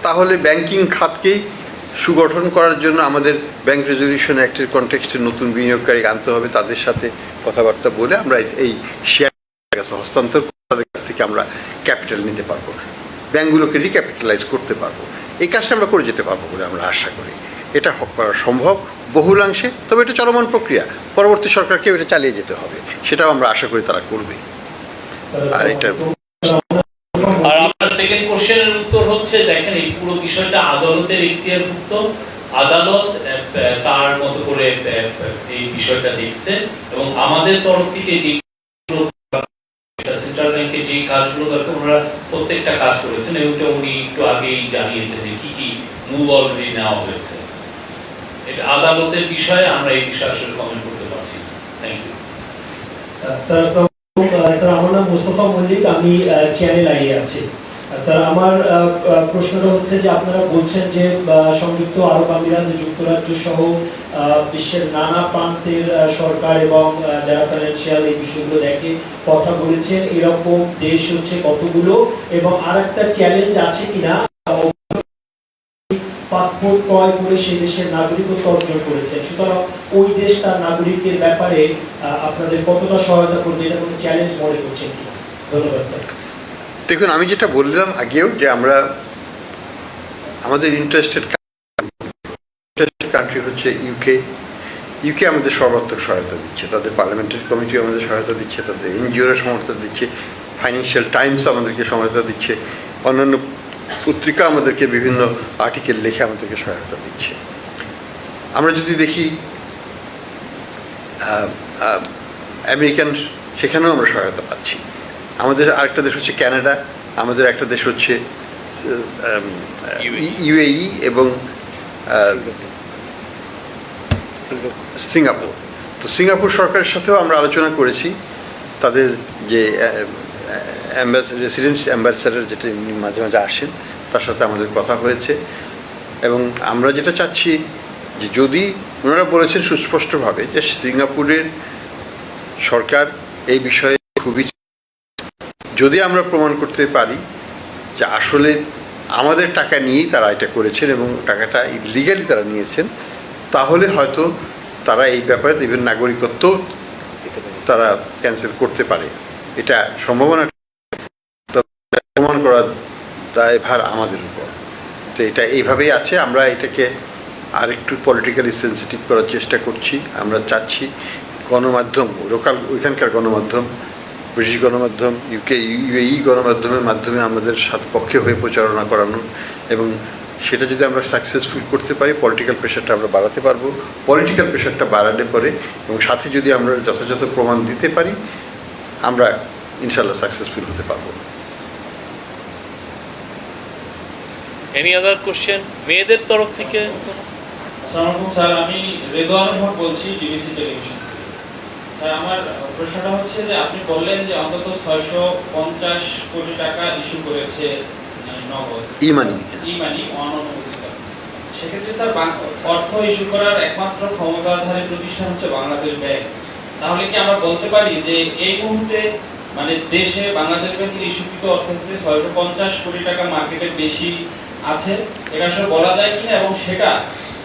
তাহলে ব্যাংকিং খাতকেই সুগঠন করার জন্য আমাদের ব্যাংক রেজলিউশন অ্যাক্টের কনটেক্সটে নতুন বিনিয়োগকারী আনতে হবে, তাদের সাথে কথাবার্তা বলে আমরা এই শেয়ার কাছে হস্তান্তর করে তাদের কাছ থেকে আমরা ক্যাপিটাল নিতে পারবো, ব্যাংকগুলোকে রিক্যাপিটালাইজ করতে পারবো। এই কাজটা আমরা করে যেতে পারবো বলে আমরা আশা করি। এটা করা সম্ভব বহুলাংশে, তবে এটা চলমান প্রক্রিয়া, পরবর্তী সরকারকে এটা চালিয়ে যেতে হবে, সেটাও আমরা আশা করি তারা করবে। আর এটা আর আপনার সেকেন্ড কোশ্চেনের উত্তর হচ্ছে, দেখেন এই পুরো বিষয়টা আদালতের এখতিয়ারভুক্ত, আদালত তার মতো করে এই বিষয়টা দেখছে, এবং আমাদের তরফ থেকে যে সেন্ট্রাল ব্যাংকে যে কাজগুলো দরকার ওনারা প্রত্যেকটা কাজ করেছেন, এবং উনি একটু আগেই জানিয়েছেন যে কি কি মুভ অলরেডি নেওয়া হয়েছে। এটা আদালতের বিষয়ে, আমরা এই বিষয়ে আসলে কমেন্ট করতে পারছি। Thank you sir. আমার নাম মোস্তফা মল্লিক, আমি চ্যানেল আই আছি। স্যার, আমার প্রশ্নটা হচ্ছে যে আপনারা বলছেন যে সংযুক্ত আরব আমিরাত, যুক্তরাজ্য সহ বিশ্বের নানা প্রান্তের সরকার এবং যারা ফাইন্যান্সিয়াল এই বিষয়গুলো দেখে কথা বলেছেন, এরকম দেশ হচ্ছে কতগুলো, এবং আর একটা চ্যালেঞ্জ আছে কিনা পাসপোর্ট ক্রয় করে সেই দেশের নাগরিকত্ব অর্জন করেছেন, সুতরাং ওই দেশ তার নাগরিকদের ব্যাপারে আপনাদের কতটা সহায়তা করবে, এটা কোনো চ্যালেঞ্জ মনে করছেন কিনা? ধন্যবাদ স্যার। দেখুন, আমি যেটা বললাম আগেও যে আমরা আমাদের ইন্টারেস্টেড কান্ট্রি হচ্ছে ইউকে আমাদের সর্বাত্মক সহায়তা দিচ্ছে, তাদের পার্লামেন্টারি কমিটি আমাদের সহায়তা দিচ্ছে, তাদের এনজিওরা সহায়তা দিচ্ছে, ফাইন্যান্সিয়াল টাইমস আমাদেরকে সহায়তা দিচ্ছে, অন্যান্য পত্রিকা আমাদেরকে বিভিন্ন আর্টিকেল লিখে আমাদেরকে সহায়তা দিচ্ছে। আমরা যদি দেখি আমেরিকান, সেখানেও আমরা সহায়তা পাচ্ছি। আমাদের আরেকটা দেশ হচ্ছে ক্যানাডা, আমাদের একটা দেশ হচ্ছে ইউএই এবং সিঙ্গাপুর। তো সিঙ্গাপুর সরকারের সাথেও আমরা আলোচনা করেছি, তাদের যে রেসিডেন্সি অ্যাম্বাসেডার যেটা মাঝে মাঝে আসেন, তার সাথে আমাদের কথা হয়েছে, এবং আমরা যেটা চাচ্ছি যে যদি ওনারা বলেছেন সুস্পষ্টভাবে যে সিঙ্গাপুরের সরকার এই বিষয়ে খুবই, যদি আমরা প্রমাণ করতে পারি যে আসলে আমাদের টাকা নিয়েই তারা এটা করেছেন এবং টাকাটা ইলিগালি তারা নিয়েছেন, তাহলে হয়তো তারা এই ব্যাপারে ইভেন নাগরিকত্ব তারা ক্যান্সেল করতে পারে। এটা সম্ভাবনা প্রমাণ করার দায়ভার আমাদের উপর। তো এটা এইভাবেই আছে। আমরা এটাকে আর একটু পলিটিক্যালি সেন্সিটিভ করার চেষ্টা করছি। আমরা চাচ্ছি গণমাধ্যম, লোকাল ওইখানকার গণমাধ্যম, ব্রিটিশ গণমাধ্যম, ইউএই গণমাধ্যমের মাধ্যমে আমাদের পক্ষে হয়ে প্রচারণা করানো, এবং সেটা যদি আমরা সাকসেসফুল করতে পারি পলিটিক্যাল প্রেশারটা আমরা বাড়াতে পারবো। পলিটিক্যাল প্রেশারটা বাড়ালে পরে এবং সাথে যদি আমরা যথাযথ প্রমাণ দিতে পারি, আমরা ইনশাল্লাহ সাকসেসফুল হতে পারবো। এনি আদার কোশ্চেন মেয়েদের তরফ থেকে? আসসালামু স্যার, আমি রেদওয়ানুল হক বলছি, ডিবিসি টেলিভিশন। স্যার, আমার প্রশ্নটা হচ্ছে যে আপনি বললেন যে অন্তত 650 কোটি টাকা ইস্যু করেছে নগদ ই-মানি অননুমোদিত। সেক্ষেত্রে স্যার অর্থ ইস্যু করার একমাত্র ক্ষমতাধারী প্রতিষ্ঠান হচ্ছে বাংলাদেশ ব্যাংক। তাহলে কি আমরা বলতে পারি যে এই মুহূর্তে মানে দেশে বাংলাদেশ ব্যাংকের ইস্যুকৃত অর্থ হচ্ছে 650 কোটি টাকা মার্কেটের বেশি আছে, এটা আসলে বলা যায় কিনা? এবং সেটা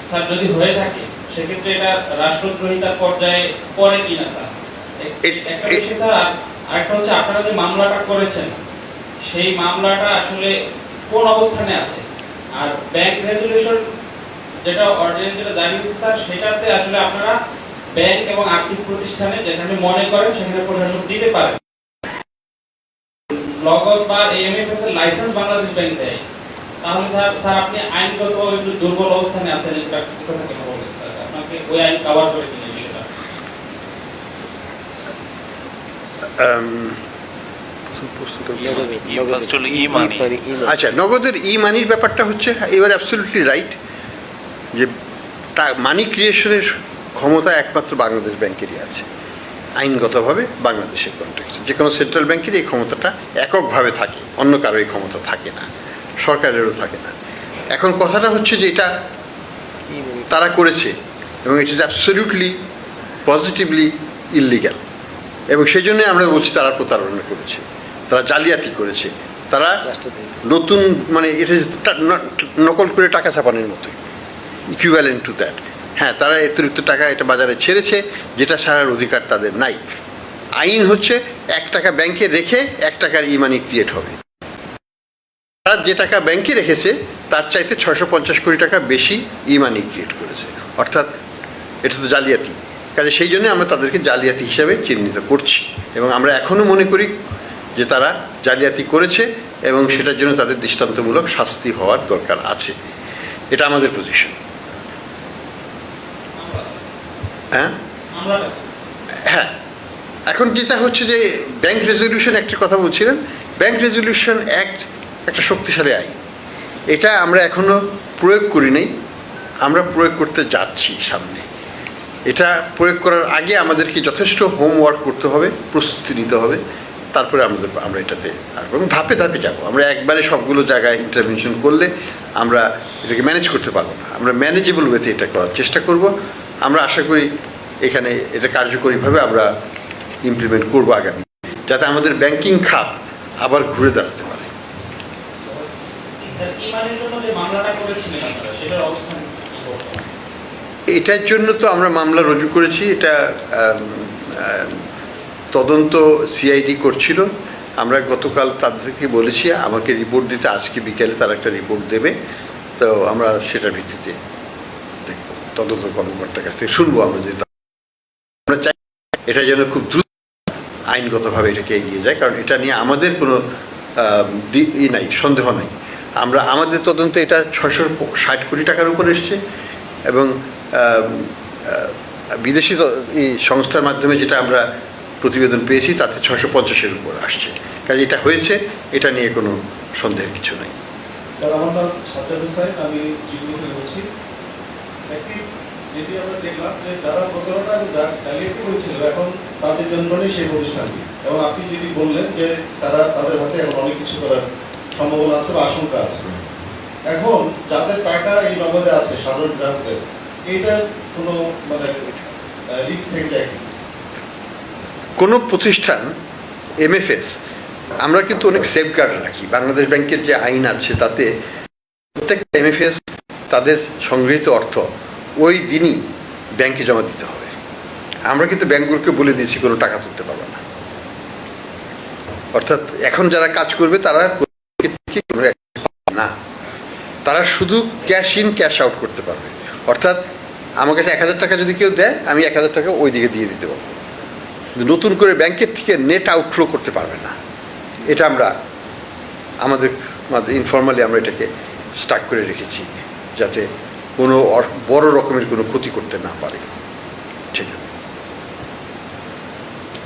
স্যার যদি হয়ে থাকে সেক্ষেত্রে এটা রাষ্ট্রদ্রোহিতার পর্যায়ে পড়ে কিনা স্যার? একটা বিষয় স্যার, আরেকটা হচ্ছে আপনারা যে মামলাটা করেছেন সেই মামলাটা আসলে কোন অবস্থানে আছে? আর ব্যাংক রেজুলেশন যেটা অর্ডিন্যান্স যেটা জারি হয়েছে স্যার, সেটাতে আসলে আপনারা ব্যাংক এবং আর্থিক প্রতিষ্ঠানে যেখানে মনে করেন সেখানে প্রশাসন দিতে পারে, নগদ বা এমএফএস এর লাইসেন্স বাংলাদেশ ব্যাংক দেয়, তাহলে স্যার আপনি আইনগত একটু দুর্বল অবস্থানে আছেন, এটা কথা কেন বলেন স্যার? আপনাকে ওই আইন কভার করে কিনা বিষয়টা? আচ্ছা, নগদের ই-মানির ব্যাপারটা হচ্ছে এবার অ্যাবসলিউটলি রাইট যে মানি ক্রিয়েশনের ক্ষমতা একমাত্র বাংলাদেশ ব্যাংকেরই আছে, আইনগতভাবে বাংলাদেশের কনটেক্সটে। যে কোনো সেন্ট্রাল ব্যাংকের এই ক্ষমতাটা এককভাবে থাকে, অন্য কারো এই ক্ষমতা থাকে না, সরকারেরও থাকে না। এখন কথাটা হচ্ছে যে এটা তারা করেছে এবং it is absolutely positively illegal, এবং সেই জন্যই আমরা বলছি তারা প্রতারণা করেছে, তারা জালিয়াতি করেছে, তারা নতুন মানে এটা নকল করে টাকা ছাপানোর মতোই, ইকুইভ্যালেন্ট টু দ্যাট। হ্যাঁ, তারা অতিরিক্ত টাকা এটা বাজারে ছেড়েছে, যেটা ছাড়ার অধিকার তাদের নাই। আইন হচ্ছে 1 টাকা ব্যাংকে রেখে 1 টাকার ই মানি ক্রিয়েট হবে। তারা যে টাকা ব্যাংকে রেখেছে তার চাইতে 650 কোটি টাকা বেশি ই মানি ক্রিয়েট করেছে, অর্থাৎ এটা তো জালিয়াতি। কাজে সেই জন্য আমরা তাদেরকে জালিয়াতি হিসাবে চিহ্নিত করছি, এবং আমরা এখনও মনে করি যে তারা জালিয়াতি করেছে এবং সেটার জন্য তাদের দৃষ্টান্তমূলক শাস্তি হওয়ার দরকার আছে। এটা আমাদের পজিশন। হ্যাঁ হ্যাঁ, এখন যেটা হচ্ছে যে ব্যাংক রেজলিউশন অ্যাক্টের কথা বলছিলেন, ব্যাংক রেজলিউশন অ্যাক্ট একটা শক্তিশালী আইন, এটা আমরা এখনও প্রয়োগ করি নাই, আমরা প্রয়োগ করতে যাচ্ছি সামনে। এটা প্রয়োগ করার আগে আমাদেরকে যথেষ্ট হোমওয়ার্ক করতে হবে, প্রস্তুতি নিতে হবে, তারপরে আমরা এটাতে আসবো এবং ধাপে ধাপে যাবো। আমরা একবারে সবগুলো জায়গায় ইন্টারভেনশন করলে আমরা এটাকে ম্যানেজ করতে পারবো না, আমরা ম্যানেজেবল ওয়েতে এটা করার চেষ্টা করব। আমরা আশা করি এখানে এটা কার্যকরীভাবে আমরা ইমপ্লিমেন্ট করবো আগামী, যাতে আমাদের ব্যাংকিং খাত আবার ঘুরে দাঁড়াতে পারে। এটার জন্য তো আমরা মামলা রুজু করেছি, এটা তদন্ত সিআইডি করছিল। আমরা গতকাল তাদেরকে বলেছি আমাকে রিপোর্ট দিতে, আজকে বিকেলে তারা একটা রিপোর্ট দেবে, তো আমরা সেটার ভিত্তিতে দেখব, তদন্ত কর্মকর্তার কাছ থেকে শুনবো আমরা যে আমরা চাই এটা যেন খুব দ্রুত আইনগতভাবে এটাকে এগিয়ে যায়, কারণ এটা নিয়ে আমাদের কোনো নাই, সন্দেহ নাই। আমাদের তদন্তে এটা 660 কোটি টাকার উপর এসছে, এবং বিদেশি সংস্থার মাধ্যমে যেটা আমরা প্রতিবেদন পেয়েছি তাতে 650-এর উপর আসছে। কাজে এটা হয়েছে, এটা নিয়ে কোনো সন্দেহের কিছু নাই। স্যার, আমার নাম সাজ্জাদ হোসেন, আমি জিগুলো থেকে বলছি। একটি যেটি আমরা দেখলাম যে যারা প্রতারণা জালিয়াতি করেছিল এখন তাদের জন্য সেই প্রতিষ্ঠানটি, এবং আপনি যেটি বললেন যে তাদের হাতে এখন অনেক কিছু করার সম্ভাবনা আছে বা আশঙ্কা আছে। এখন যাদের টাকা এই নগদে আছে সাধারণ গ্রাহকদের, এইটার কোনো মানে রিস্ক থেকে যায়? কোনো প্রতিষ্ঠান এমএফএস আমরা কিন্তু অনেক সেফগার্ড রাখি। বাংলাদেশ ব্যাংকের যে আইন আছে তাতে প্রত্যেকটা এমএফএস তাদের সংগৃহীত অর্থ ওই দিনই ব্যাংকে জমা দিতে হবে। আমরা কিন্তু ব্যাংকগুলোকে বলে দিয়েছি কোনো টাকা তুলতে পারবে না, অর্থাৎ এখন যারা কাজ করবে তারা না, তারা শুধু ক্যাশ ইন ক্যাশ আউট করতে পারবে। অর্থাৎ আমার কাছে 1000 টাকা যদি কেউ দেয়, আমি 1000 টাকা ওই দিকে দিয়ে দিতে পারবো, নতুন করে ব্যাংকের থেকে নেট আউটফ্লো করতে পারবে না। এটা আমরা আমাদের ইনফর্মালি আমরা এটাকে স্টাক করে রেখেছি, যাতে কোনো বড় রকমের কোনো ক্ষতি করতে না পারে। ঠিক আছে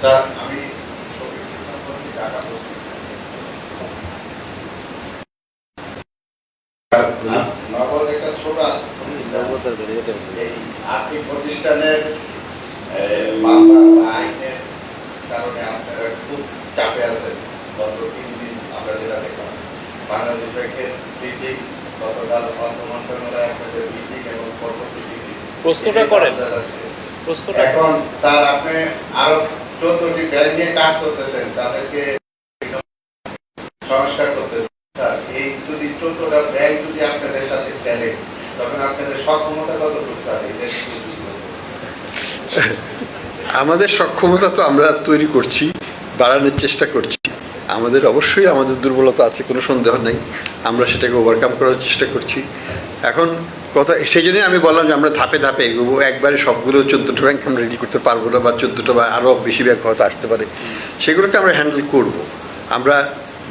স্যার, আমি নগদ একটা ছোট আর্থিক প্রতিষ্ঠানের মামলা বা আইনের কারণে আপনারা খুব চাপে আছেন। গত 3 দিন আমরা যেটা দেখলাম, বাংলাদেশ ব্যাংকের মিটিং, গতকাল অর্থ মন্ত্রণালয়ে আপনাদের মিটিং এবং পরবর্তী মিটিং প্রশ্নটা করেন। এখন তার আপনি আরো 14টি ব্যাংক নিয়ে কাজ করতেছেন, তাদেরকে সংস্কার করতেছেন। এই যদি 14টা ব্যাংক যদি আপনাদের সাথে চলে, তখন আপনাদের সক্ষমতা কতটুকু? আমাদের সক্ষমতা তো আমরা তৈরি করছি, বাড়ানোর চেষ্টা করছি। আমাদের অবশ্যই আমাদের দুর্বলতা আছে, কোনো সন্দেহ নেই, আমরা সেটাকে ওভারকাম করার চেষ্টা করছি। এখন কথা সেই জন্যই আমি বললাম যে আমরা ধাপে ধাপে এগোবো। একবারে সবগুলো 14টা ব্যাংক আমরা রেডি করতে পারবো না, বা 14টা বা আরও বেশি ব্যাংক হয়তো আসতে পারে, সেগুলোকে আমরা হ্যান্ডেল করব। আমরা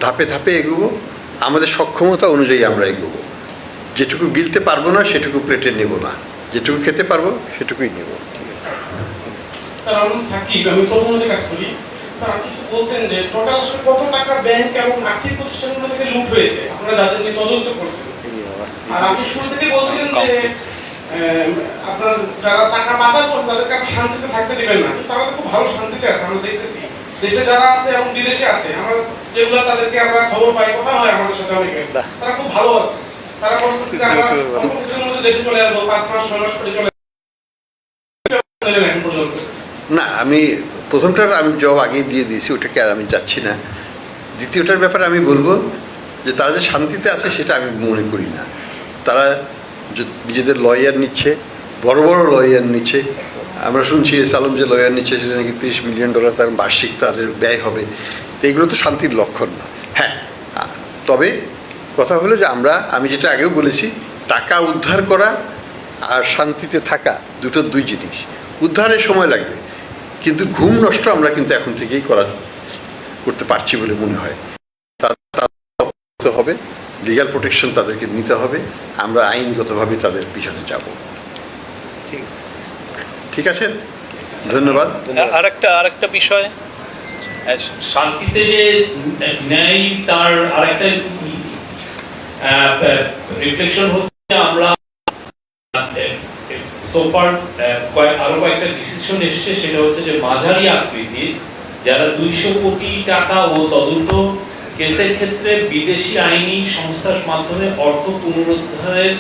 ধাপে ধাপে এগোবো, আমাদের সক্ষমতা অনুযায়ী আমরা এগোবো। যেটুকু গিলতে পারবো না সেটুকু প্লেটে নেব না, যেটুকু খেতে পারবো সেটুকুই নেব। ঠিক আছে স্যার, আমি প্রথমে কাজ করি। স্যার, আপনি বলতেন যে টোটাল কত টাকা ব্যাংক এবং আর্থিক প্রতিষ্ঠানগুলো থেকে লুট হয়েছে আপনারা যাদের নিয়ে তদন্ত করছেন, আর আপনি শুরু থেকে বলছিলেন যে আপনার যারা টাকা পাচার করছে তাদেরকে আপনি শান্তিতে থাকতে দিবেন না, কিন্তু তারা তো খুব ভালো শান্তিতে আছে, আমরা দেখতেছি দেশে যারা আছে এবং বিদেশে আছে, আমরা যেগুলো তাদেরকে আমরা খবর পাই, কথা হয় আমাদের সাথে অনেকে, তারা খুব ভালো আছে। তারা পরবর্তীতে আমরা অল্প কিছুদিনের মধ্যে দেশে চলে আসবো, 5 মাস 6 মাস পরে চলে আসবো পর্যন্ত। না, আমি প্রথমটার আমি জবাব আগেই দিয়ে দিয়েছি, ওটাকে আর আমি যাচ্ছি না। দ্বিতীয়টার ব্যাপারে আমি বলবো যে তারা যে শান্তিতে আছে সেটা আমি মনে করি না। তারা নিজেদের লয়ার নিচ্ছে, বড় বড় লয়ার নিচ্ছে। আমরা শুনছি সালাম যে লয়ার নিচ্ছে সেটা নাকি $30 মিলিয়ন তার বার্ষিক তাদের ব্যয় হবে। তো এগুলো তো শান্তির লক্ষণ না। হ্যাঁ, তবে কথা হলো যে আমি যেটা আগেও বলেছি, টাকা উদ্ধার করা আর শান্তিতে থাকা দুই জিনিস। উদ্ধারের সময় লাগবে, কিন্তু ঘুম নষ্ট আমরা কিন্তু এখন থেকেই করতে পারছি বলে মনে হয়। তাদের হবে লিগ্যাল প্রোটেকশন, তাদেরকে নিতে হবে, আমরা আইনগতভাবে তাদের পিছনে যাব। ঠিক আছে, ধন্যবাদ। আরেকটা বিষয়, শান্তিতে যে ন্যায় তার আরেকটা রিফ্লেকশন হচ্ছে, আমরা সোফার আরো কয়েকটা ডিসিশন এসছে, সেটা হচ্ছে যে মাঝারি আকৃতির যারা 200 কোটি টাকা ও তদন্ত কেসের ক্ষেত্রে বিদেশি আইনি সংস্থার মাধ্যমে অর্থ পুনরুদ্ধারের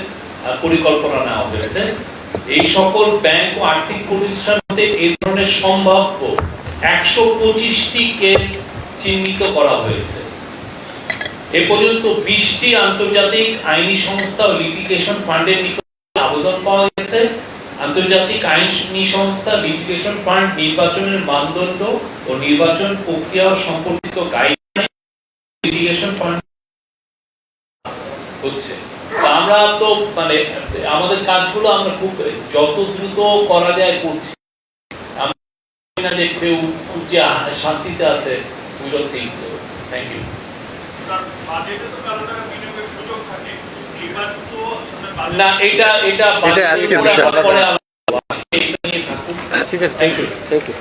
পরিকল্পনা নেওয়া হয়েছে। এই সকল ব্যাংক ও আর্থিক প্রতিষ্ঠানতে এই ধরনের সম্ভাব্য 125টি কেস চিহ্নিত করা হয়েছে। এ পর্যন্ত 20টি আন্তর্জাতিক আইনি সংস্থা ও লিটিগেশন ফান্ডের নিকট আবেদন পাওয়া গেছে। আন্তর্জাতিক আইনি সংস্থা লিটিগেশন ফান্ড নির্বাচনের মানদণ্ড ও নির্বাচন প্রক্রিয়া সম্পর্কিত গাইডলাইন লিটিগেশন ফান্ড হচ্ছে। আমরা তো মানে আমাদের কাজগুলো আমরা খুব যত দ্রুত করা যায় করছি। আমরা যে কেউ যে শান্তিতে আছে, we don't think so. Thank you. না, এটা আজকের বিষয়। ঠিক আছে, থ্যাংক ইউ।